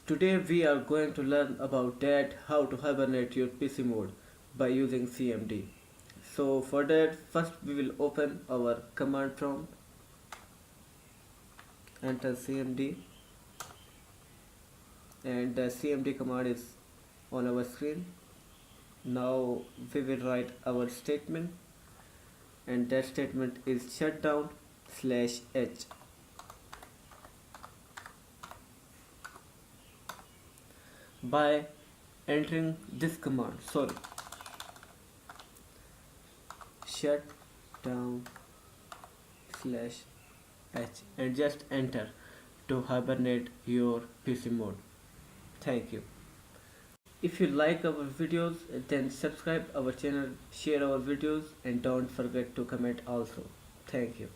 Today we are going to learn about that how to hibernate your PC mode by using CMD. So for that first we will open our command prompt, enter CMD, and the CMD command is on our screen. Now we will write our statement, and that statement is shutdown slash h. By entering this command, shut down slash h, and just enter to hibernate your PC mode. Thank you. If you like our videos, then subscribe our channel, share our videos, and don't forget to comment also. Thank you.